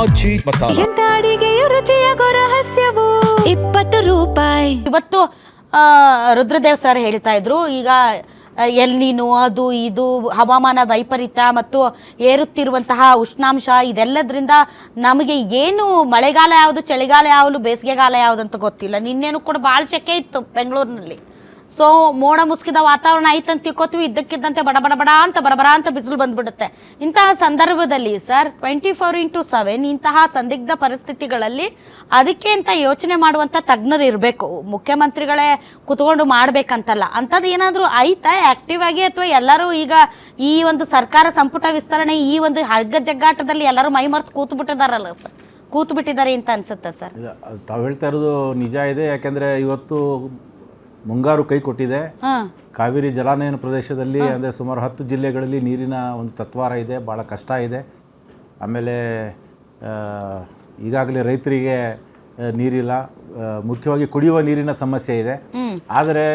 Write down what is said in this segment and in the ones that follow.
ಆಚಿ ಮಸಾಲ. ಎಂತ ಅಡಿಗೆಯ ರುಚಿಯಾಗೋ ರಹಸ್ಯವು 20 ರೂಪಾಯಿ. ಇವತ್ತು ರುದ್ರದೇವ್ ಸರ್ ಹೇಳ್ತಾ ಇದ್ರು, ಈಗ ಎಲ್ನಿನು ಅದು ಇದು ಹವಾಮಾನ ವೈಪರೀತ್ಯ ಮತ್ತು ಏರುತ್ತಿರುವಂತಹ ಉಷ್ಣಾಂಶ ಇದೆಲ್ಲದರಿಂದ ನಮಗೆ ಏನು ಮಳೆಗಾಲ ಯಾವುದು, ಚಳಿಗಾಲ ಯಾವುದು, ಬೇಸಿಗೆಗಾಲ ಯಾವುದು ಅಂತ ಗೊತ್ತಿಲ್ಲ. ನಿನ್ನೇನು ಕೂಡ ಭಾಳ ಸೆಕೆ ಇತ್ತು ಬೆಂಗಳೂರಿನಲ್ಲಿ. ಸೊ ಮೋಡ ಮುಸುಕಿದ ವಾತಾವರಣ ಆಯ್ತಂತ ತಿಳ್ಕೊತೀವಿ, ಇದ್ದಕ್ಕಿದ್ದಂತೆ ಬರಬರ ಅಂತ ಬಿಸಿಲು ಬಂದ್ಬಿಡುತ್ತೆ. ಇಂತಹ ಸಂದರ್ಭದಲ್ಲಿ ಸರ್ 24x7 ಇಂತಹ ಸಂದಿಗ್ಧ ಪರಿಸ್ಥಿತಿಗಳಲ್ಲಿ ಅದಕ್ಕೆ ಅಂತ ಯೋಚನೆ ಮಾಡುವಂಥ ತಜ್ಞರು ಇರಬೇಕು. ಮುಖ್ಯಮಂತ್ರಿಗಳೇ ಕುತ್ಕೊಂಡು ಮಾಡಬೇಕಂತಲ್ಲ. ಅಂಥದ್ದು ಏನಾದರೂ ಆಯ್ತಾ ಆ್ಯಕ್ಟಿವ್ ಆಗಿ, ಅಥವಾ ಎಲ್ಲರೂ ಈಗ ಈ ಒಂದು ಸರ್ಕಾರ ಸಂಪುಟ ವಿಸ್ತರಣೆ ಈ ಒಂದು ಹಗ್ಗ ಜಗ್ಗಾಟದಲ್ಲಿ ಎಲ್ಲರೂ ಮೈ ಮರೆತು ಕೂತ್ಬಿಟ್ಟಿದಾರಲ್ಲ ಸರ್, ಕೂತ್ಬಿಟ್ಟಿದ್ದಾರೆ ಅಂತ ಅನ್ಸುತ್ತೆ ಸರ್? ತಾವು ಹೇಳ್ತಾ ಇರೋದು ನಿಜ ಇದೆ. ಯಾಕೆಂದರೆ ಇವತ್ತು ಮುಂಗಾರು ಕೈ ಕೊಟ್ಟಿದೆ. ಕಾವೇರಿ ಜಲಾನಯನ ಪ್ರದೇಶದಲ್ಲಿ ಅಂದರೆ ಸುಮಾರು 10 ಜಿಲ್ಲೆಗಳಲ್ಲಿ ನೀರಿನ ಒಂದು ತತ್ವಾರ ಇದೆ, ಭಾಳ ಕಷ್ಟ ಇದೆ. ಆಮೇಲೆ ಈಗಾಗಲೇ ರೈತರಿಗೆ ನೀರಿಲ್ಲ, ಮುಖ್ಯವಾಗಿ ಕುಡಿಯುವ ನೀರಿನ ಸಮಸ್ಯೆ ಇದೆ. ಆದರೆ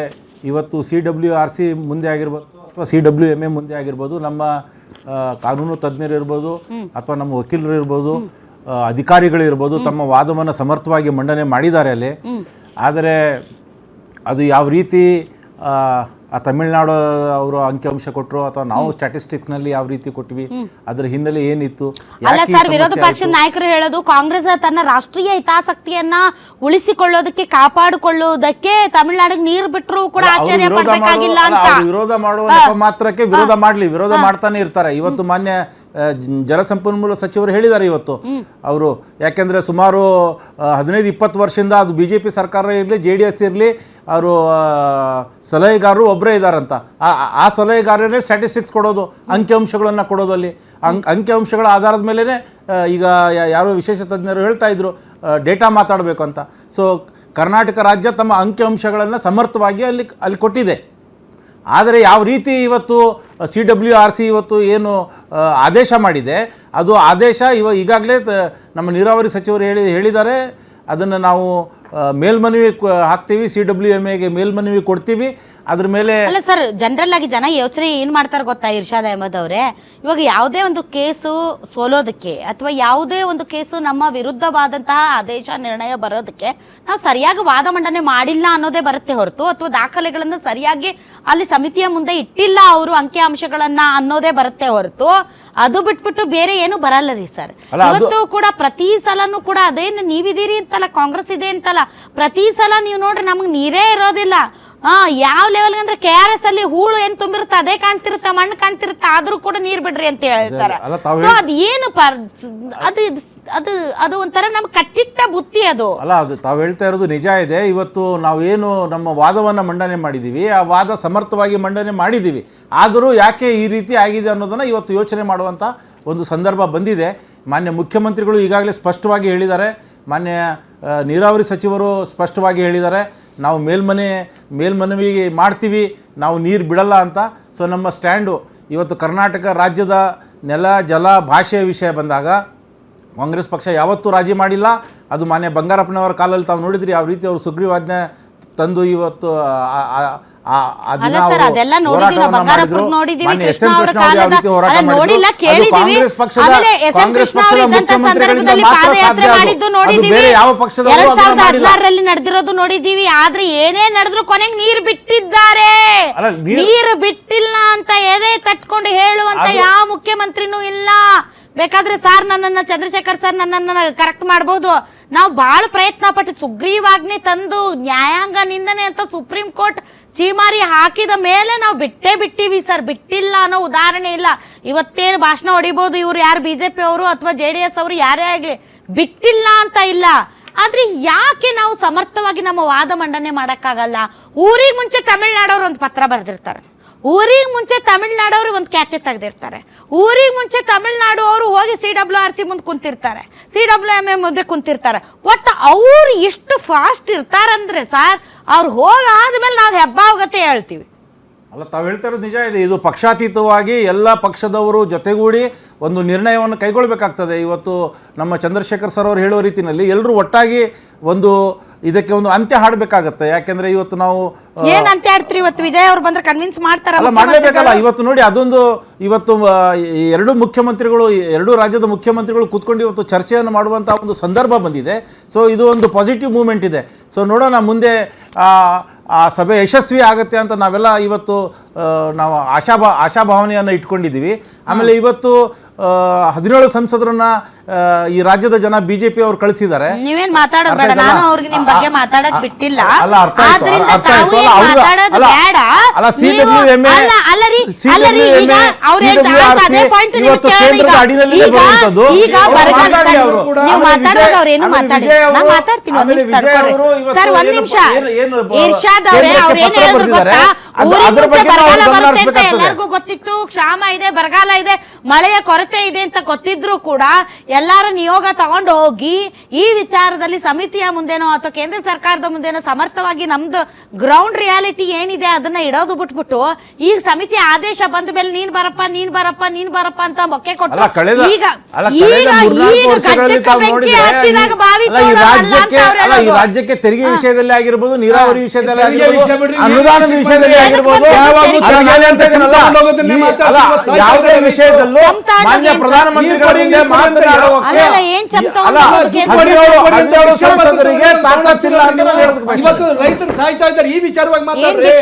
ಇವತ್ತು CWRC ಮುಂದೆ ಆಗಿರ್ಬೋದು ಅಥವಾ CWMA ಮುಂದೆ ಆಗಿರ್ಬೋದು, ನಮ್ಮ ಕಾನೂನು ತಜ್ಞರು ಇರ್ಬೋದು ಅಥವಾ ನಮ್ಮ ವಕೀಲರು ಇರ್ಬೋದು, ಅಧಿಕಾರಿಗಳಿರ್ಬೋದು, ತಮ್ಮ ವಾದವನ್ನು ಸಮರ್ಥವಾಗಿ ಮಂಡನೆ ಮಾಡಿದ್ದಾರೆ ಅಲ್ಲಿ. ಆದರೆ ಅದು ಯಾವ ರೀತಿ ತಮಿಳುನಾಡು ಅವರು ಅಂಕಿಅಂಶ ಕೊಟ್ಟರು ಅಥವಾ ನಾವು ಸ್ಟ್ಯಾಟಿಸ್ಟಿಕ್ಸ್ನಲ್ಲಿ ಯಾವ ರೀತಿ ಕೊಟ್ವಿ, ಅದರ ಹಿನ್ನೆಲೆ ಏನಿತ್ತು? ಅಲ್ಲ ಸರ್, ವಿರೋಧ ಪಕ್ಷದ ನಾಯಕರು ಹೇಳೋದು ಕಾಂಗ್ರೆಸ್ ತನ್ನ ರಾಷ್ಟ್ರೀಯ ಹಿತಾಸಕ್ತಿಯನ್ನ ಉಳಿಸಿಕೊಳ್ಳೋದಕ್ಕೆ ಕಾಪಾಡಿಕೊಳ್ಳುವುದಕ್ಕೆ ತಮಿಳುನಾಡಿಗೆ ನೀರು ಬಿಟ್ಟರು ಕೂಡ ಆಶ್ಚರ್ಯ ಪಡಬೇಕಾಗಿಲ್ಲ ಅಂತ. ವಿರೋಧ ಮಾಡುವ ಮಾತ್ರಕ್ಕೆ ವಿರೋಧ ಮಾಡಲಿ, ವಿರೋಧ ಮಾಡ್ತಾನೆ ಇರ್ತಾರೆ. ಇವತ್ತು ಮಾನ್ಯ ಜಲಸಂಪನ್ಮೂಲ ಸಚಿವರು ಹೇಳಿದ್ದಾರೆ ಇವತ್ತು ಅವರು. ಯಾಕೆಂದರೆ ಸುಮಾರು 15-20 ವರ್ಷದಿಂದ ಅದು BJP ಸರ್ಕಾರ ಇರಲಿ JDS ಇರಲಿ, ಅವರು ಸಲಹೆಗಾರರು ಒಬ್ಬರೇ ಇದ್ದಾರಂತ. ಆ ಸಲಹೆಗಾರರೇ ಸ್ಟ್ಯಾಟಿಸ್ಟಿಕ್ಸ್ ಕೊಡೋದು, ಅಂಕಿಅಂಶಗಳನ್ನು ಕೊಡೋದು. ಅಲ್ಲಿ ಅಂಕಿಅಂಶಗಳ ಆಧಾರದ ಮೇಲೇ ಈಗ ಯಾರೋ ವಿಶೇಷ ತಜ್ಞರು ಹೇಳ್ತಾ ಇದ್ರು ಡೇಟಾ ಮಾತಾಡಬೇಕು ಅಂತ. ಸೊ ಕರ್ನಾಟಕ ರಾಜ್ಯ ತಮ್ಮ ಅಂಕಿಅಂಶಗಳನ್ನು ಸಮರ್ಥವಾಗಿ ಅಲ್ಲಿ ಕೊಟ್ಟಿದೆ. ಆದರೆ ಯಾವ ರೀತಿ ಇವತ್ತು CWRC ಇವತ್ತು ಏನು ಆದೇಶ ಮಾಡಿದೆ, ಅದು ಆದೇಶ ಈಗಾಗಲೇ ನಮ್ಮ ನೀರಾವರಿ ಸಚಿವರು ಹೇಳಿದ್ದಾರೆ. ಅದನ್ನು ನಾವು ಮೇಲ್ಮನವಿ ಹಾಕ್ತೀವಿ, CWMAಗೆ ಮೇಲ್ಮನವಿ ಕೊಡ್ತೀವಿ. ಅದ್ರ ಮೇಲೆ ಅಲ್ಲ ಸರ್, ಜನರಲ್ ಆಗಿ ಜನ ಯೋಚನೆ ಏನು ಮಾಡ್ತಾರೆ ಗೊತ್ತಾ ಇರ್ಷಾದ್ ಅಹಮದ್ ಅವರೇ? ಇವಾಗ ಯಾವುದೇ ಒಂದು ಕೇಸು ಸೋಲೋದಕ್ಕೆ ಅಥವಾ ಯಾವುದೇ ಒಂದು ಕೇಸು ನಮ್ಮ ವಿರುದ್ಧವಾದಂತಹ ಆದೇಶ ನಿರ್ಣಯ ಬರೋದಕ್ಕೆ ನಾವು ಸರಿಯಾಗಿ ವಾದ ಮಂಡನೆ ಮಾಡಿಲ್ಲ ಅನ್ನೋದೇ ಬರುತ್ತೆ ಹೊರತು, ಅಥವಾ ದಾಖಲೆಗಳನ್ನು ಸರಿಯಾಗಿ ಅಲ್ಲಿ ಸಮಿತಿಯ ಮುಂದೆ ಇಟ್ಟಿಲ್ಲ ಅವರು ಅಂಕಿಅಂಶಗಳನ್ನ ಅನ್ನೋದೇ ಬರುತ್ತೆ ಹೊರತು, ಅದು ಬಿಟ್ಬಿಟ್ಟು ಬೇರೆ ಏನು ಬರಲ್ಲ ರೀ ಸರ್. ಇವತ್ತು ಕೂಡ ಪ್ರತಿ ಸಲನೂ ಕೂಡ ಅದೇನು ನೀವಿದ್ದೀರಿ ಅಂತಲ್ಲ, ಕಾಂಗ್ರೆಸ್ ಇದೆ ಅಂತಲ್ಲ, ಪ್ರತಿ ಸಲ ನೀವು ನೋಡ್ರಿ ನಮಗೆ ನೀರೇ ಇರೋದಿಲ್ಲ. ಯಾವ ಲೆವೆಲ್ ಅಂದ್ರೆ KRS ಅಲ್ಲಿ ಹೂಳು ಏನ್ ತುಂಬಿರುತ್ತೆ ಅದೇ ಕಾಣ್ತಿರುತ್ತೆ, ಮಣ್ಣು ಕಾಣ್ತಿರುತ್ತೆ, ಆದ್ರೂ ಕೂಡ ನೀರ್ ಬಿಡ್ರಿ ಅಂತ ಹೇಳ್ತಾರೆ. ಸೊ ಅದ್ ಏನು ಅದು ಒಂಥರ ನಮ್ಗೆ ಕಟ್ಟಿಟ್ಟ ಬುತ್ತಿ ಅದು ಅಲ್ಲ. ಅದು ತಾವು ಹೇಳ್ತಾ ಇರೋದು ನಿಜ ಇದೆ. ಇವತ್ತು ನಾವೇನು ನಮ್ಮ ವಾದವನ್ನು ಮಂಡನೆ ಮಾಡಿದ್ದೀವಿ, ಆ ವಾದ ಸಮರ್ಥವಾಗಿ ಮಂಡನೆ ಮಾಡಿದ್ದೀವಿ. ಆದರೂ ಯಾಕೆ ಈ ರೀತಿ ಆಗಿದೆ ಅನ್ನೋದನ್ನು ಇವತ್ತು ಯೋಚನೆ ಮಾಡುವಂಥ ಒಂದು ಸಂದರ್ಭ ಬಂದಿದೆ. ಮಾನ್ಯ ಮುಖ್ಯಮಂತ್ರಿಗಳು ಈಗಾಗಲೇ ಸ್ಪಷ್ಟವಾಗಿ ಹೇಳಿದ್ದಾರೆ, ಮಾನ್ಯ ನೀರಾವರಿ ಸಚಿವರು ಸ್ಪಷ್ಟವಾಗಿ ಹೇಳಿದ್ದಾರೆ, ನಾವು ಮೇಲ್ಮನವಿ ಮಾಡ್ತೀವಿ, ನಾವು ನೀರು ಬಿಡಲ್ಲ ಅಂತ. ಸೊ ನಮ್ಮ ಸ್ಟ್ಯಾಂಡು ಇವತ್ತು ಕರ್ನಾಟಕ ರಾಜ್ಯದ ನೆಲ ಜಲ ಭಾಷೆಯ ವಿಷಯ ಬಂದಾಗ ಕಾಂಗ್ರೆಸ್ ಪಕ್ಷ ಯಾವತ್ತೂ ರಾಜಿ ಮಾಡಿಲ್ಲ. ಅದು ಮಾನ್ಯ ಬಂಗಾರಪ್ಪನವರ ಕಾಲದಲ್ಲಿ ತಾವು ನೋಡಿದ್ರಿ ಯಾವ ರೀತಿ ಅವರು ಸುಗ್ರೀವಾಜ್ಞೆ ತಂದು ಇವತ್ತು ನಡೆದಿರೋದು ನೋಡಿದೀವಿ. ಆದ್ರೆ ಏನೇ ನಡೆದ್ರು ಕೊನೆಗೆ ನೀರು ಬಿಟ್ಟಿದ್ದಾರೆ. ನೀರು ಬಿಟ್ಟಿಲ್ಲ ಅಂತ ಎದೆ ತಟ್ಕೊಂಡು ಹೇಳುವಂತ ಯಾವ ಮುಖ್ಯಮಂತ್ರಿನೂ ಇಲ್ಲ. ಬೇಕಾದ್ರೆ ಸರ್ ನನ್ನನ್ನು ಚಂದ್ರಶೇಖರ್ ಸರ್ ನನ್ನನ್ನು ಕರೆಕ್ಟ್ ಮಾಡ್ಬೋದು. ನಾವು ಭಾಳ ಪ್ರಯತ್ನ ಪಟ್ಟು ಸುಗ್ರೀವಾಜ್ಞೆ ತಂದು ನ್ಯಾಯಾಂಗ ನಿಂದನೆ ಅಂತ ಸುಪ್ರೀಂ ಕೋರ್ಟ್ ಚೀಮಾರಿ ಹಾಕಿದ ಮೇಲೆ ನಾವು ಬಿಟ್ಟಿವಿ ಸರ್. ಬಿಟ್ಟಿಲ್ಲ ಅನ್ನೋ ಉದಾಹರಣೆ ಇಲ್ಲ. ಇವತ್ತೇನು ಭಾಷಣ ಹೊಡಿಬೋದು ಇವ್ರು, ಯಾರು BJP ಅವರು ಅಥವಾ JDS ಅವರು ಯಾರೇ ಆಗಲಿ, ಬಿಟ್ಟಿಲ್ಲ ಅಂತ ಇಲ್ಲ. ಆದ್ರೆ ಯಾಕೆ ನಾವು ಸಮರ್ಥವಾಗಿ ನಮ್ಮ ವಾದ ಮಂಡನೆ ಮಾಡೋಕ್ಕಾಗಲ್ಲ? ಊರಿಗೆ ಮುಂಚೆ ತಮಿಳ್ನಾಡವ್ರು ಒಂದು ಪತ್ರ ಬರೆದಿರ್ತಾರೆ, ಊರಿಗೆ ಮುಂಚೆ ತಮಿಳ್ನಾಡವ್ರು ಒಂದು ಖ್ಯಾತೆ ತೆಗೆದಿರ್ತಾರೆ, ಊರಿಗೆ ಮುಂಚೆ ತಮಿಳ್ನಾಡು ಅವರು ಹೋಗಿ CWRC ಮುಂದೆ ಕುಂತಿರ್ತಾರೆ, CWMA ಮುಂದೆ ಕುಂತಿರ್ತಾರೆ. ಒಟ್ಟು ಅವ್ರು ಎಷ್ಟು ಫಾಸ್ಟ್ ಇರ್ತಾರಂದ್ರೆ ಸರ್, ಅವ್ರು ಹೋಗಾದ್ಮೇಲೆ ನಾವು ಹೆಬ್ಬಾವಗತೆ ಹೇಳ್ತೀವಿ. ಅಲ್ಲ, ತಾವು ಹೇಳ್ತಾ ಇರೋದು ನಿಜ ಇದೆ. ಇದು ಪಕ್ಷಾತೀತವಾಗಿ ಎಲ್ಲ ಪಕ್ಷದವರು ಜೊತೆಗೂಡಿ ಒಂದು ನಿರ್ಣಯವನ್ನು ಕೈಗೊಳ್ಳಬೇಕಾಗ್ತದೆ. ಇವತ್ತು ನಮ್ಮ ಚಂದ್ರಶೇಖರ್ ಸರ್ ಅವರು ಹೇಳುವ ರೀತಿಯಲ್ಲಿ ಎಲ್ಲರೂ ಒಟ್ಟಾಗಿ ಒಂದು ಇದಕ್ಕೆ ಒಂದು ಅಂತ್ಯ ಹಾಡಬೇಕಾಗತ್ತೆ. ಯಾಕೆಂದ್ರೆ ಇವತ್ತು ನಾವು ಏನ್ ಅಂತ್ಯ ಆಡ್ತೀರಿ? ಇವತ್ತು ವಿಜಯ್ ಅವ್ರು ಬಂದ್ರೆ ಕನ್ವಿನ್ಸ್ ಮಾಡ್ತಾರಲ್ಲ, ಮಾಡ್ಲೇಬೇಕಲ್ಲ. ಇವತ್ತು ನೋಡಿ, ಅದೊಂದು ಇವತ್ತು ಎರಡು ಮುಖ್ಯಮಂತ್ರಿಗಳು, ಎರಡು ರಾಜ್ಯದ ಮುಖ್ಯಮಂತ್ರಿಗಳು ಕೂತ್ಕೊಂಡು ಇವತ್ತು ಚರ್ಚೆಯನ್ನು ಮಾಡುವಂತ ಒಂದು ಸಂದರ್ಭ ಬಂದಿದೆ. ಸೊ ಇದು ಒಂದು ಪಾಸಿಟಿವ್ ಮೂವ್ಮೆಂಟ್ ಇದೆ. ಸೊ ನೋಡೋಣ ಮುಂದೆ ಆ ಸಭೆ ಯಶಸ್ವಿ ಆಗುತ್ತೆ ಅಂತ ನಾವೆಲ್ಲ ಇವತ್ತು ನಾವು ಆಶಾಭಾವನೆಯನ್ನು ಇಟ್ಕೊಂಡಿದ್ದೀವಿ. ಆಮೇಲೆ ಇವತ್ತು 17 ಸಂಸದರನ್ನ ಈ ರಾಜ್ಯದ ಜನ ಬಿಜೆಪಿ ಅವರು ಕಳಿಸಿದ್ದಾರೆ. ನೀವೇನ್ ಮಾತಾಡೋದು ಬೇಡ, ನಾನು ಅವ್ರಿಗೆ ನಿಮ್ ಬಗ್ಗೆ ಮಾತಾಡಕ್ ಬಿಟ್ಟಿಲ್ಲ. ಅಲ್ಲ, ಅರ್ಥ ಆಯ್ತು. ಇವತ್ತು ಕೇಂದ್ರದ ಅಡಿನಲ್ಲಿದೆ ಬರುವಂತದ್ದು. ಸರ್ ಒಂದ್ ನಿಮಿಷ, ಇರ್ಷಾದ್ ಅವರೇ ಅವ್ರು ಏನ್ ಹೇಳಿದ್ರು ಗೊತ್ತಾ? ಊರಿಗೆ ಬರಗಾಲ ಬರುತ್ತೆ ಅಂತ ಎಲ್ಲರಿಗೂ ಗೊತ್ತಿತ್ತು, ಕ್ಷಾಮ ಇದೆ, ಬರಗಾಲ ಇದೆ, ಮಳೆಯ ಕೊರತೆ ಇದೆ ಅಂತ ಗೊತ್ತಿದ್ರು ಕೂಡ ಎಲ್ಲಾರು ನಿಯೋಗ ತಗೊಂಡು ಹೋಗಿ ಈ ವಿಚಾರದಲ್ಲಿ ಸಮಿತಿಯ ಮುಂದೆನೋ ಅಥವಾ ಕೇಂದ್ರ ಸರ್ಕಾರದ ಮುಂದೆನೋ ಸಮರ್ಥವಾಗಿ ನಮ್ದು ಗ್ರೌಂಡ್ ರಿಯಾಲಿಟಿ ಏನಿದೆ ಅದನ್ನ ಇಡೋದು ಬಿಟ್ಬಿಟ್ಟು ಈಗ ಸಮಿತಿ ಆದೇಶ ಬಂದ ಮೇಲೆ ನೀನ್ ಬರಪ್ಪ ಅಂತ ಮೊಕ್ಕೆ ಕೊಟ್ಟು ಈಗ ಈ ರಾಜ್ಯಕ್ಕೆ ತೆರಿಗೆ ವಿಷಯದಲ್ಲಿ ಆಗಿರ್ಬೋದು, ನೀರಾವರಿ ವಿಷಯದಲ್ಲಿ ಆಗಿರ್ಬೋದು, ಅನುದಾನದ ವಿಷಯದಲ್ಲಿ ಆಗಿರ್ಬೋದು, ಯಾವುದೇ ವಿಷಯದಲ್ಲೂ ಮಾನ್ಯ ಪ್ರಧಾನಮಂತ್ರಿಗಳಿಗೆ ತಾಕತ್ತಿಲ್ಲ ಅಂತ ಇವತ್ತು ರೈತರು ಸಾಯ್ತಾ ಇದ್ದಾರೆ ಈ ವಿಚಾರವಾಗಿ ಮಾತಾಡ್ರಿ.